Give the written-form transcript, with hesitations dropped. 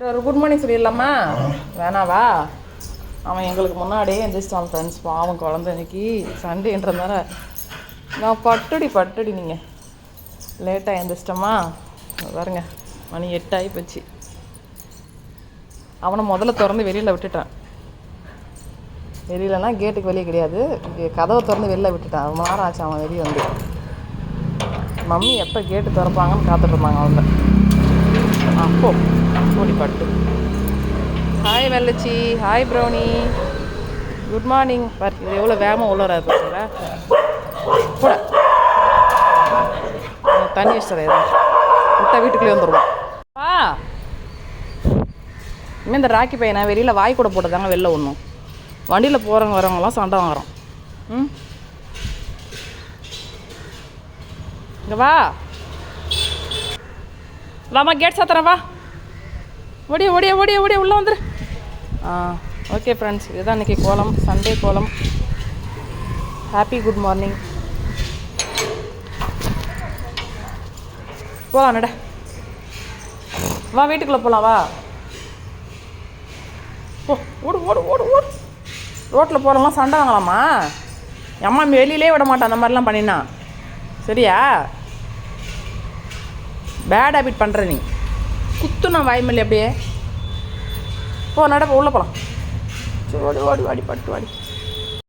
ஒரு good morning சொல்லிடலாமா? வேணாவா? அவன் எங்களுக்கு முன்னாடியே எந்திரிச்சிட்டான் ஃப்ரெண்ட்ஸ். பாவம் குழந்தை இன்னைக்கு சண்டேன்றதுனால நான் பட்டுடி நீங்கள் லேட்டாக எழுந்திரிச்சிட்டோமா பாருங்க. மணி 8 ஆகி போச்சு. அவனை முதல்ல திறந்து வெளியில் விட்டுட்டான். வெளியிலனா கேட்டுக்கு வெளியே கிடையாது, கதவை திறந்து வெளில விட்டுட்டான். ரொம்ப நேரம் ஆச்சு அவன் வெளியே வந்து. மம்மி எப்போ கேட்டு திறப்பாங்கன்னு காத்துட்ருந்தாங்க அவங்க. அப்போ ஓடி பட்டு. ஹாய் வெள்ளச்சி, ஹாய் ப்ரௌனி, குட் மார்னிங். பாரு இது எவ்வளோ வேகமாக உள்ளாராது பார்த்தீங்களா? கூட தண்ணி வச்சுறேன் விட்டா வீட்டுக்குள்ளே வந்துடுவோம். இனிமேல் இந்த ராக்கி பையனை வெளியில் வாய் கூட போட்டதாங்க வெளில ஒன்றும். வண்டியில் போகிறவங்க வரவங்களாம் சண்டை வாங்குறோம். இங்கே வா வாமா, கேட் சாத்துறேன் வா. ஓடிய உள்ளே வந்துரு. ஓகே ஃப்ரெண்ட்ஸ், இதுதான் இன்றைக்கி கோலம், சண்டே கோலம். Happy good morning. போகலாம் நட, வா வீட்டுக்குள்ளே போகலாம் வா. ஓடு. ரோட்டில் போகிறவங்களாம் சண்டை வாங்கலாமா? அம்மா வெளியிலே விட மாட்டான் அந்த மாதிரிலாம் பண்ணினா. சரியா? பேட் ஹேபிட் பண்ணுற நீ. குத்துனா வாய்மல்லி அப்படியே. போ நட, உள்ளே போகலாம். சரி ஓடி பட்டு வாடி.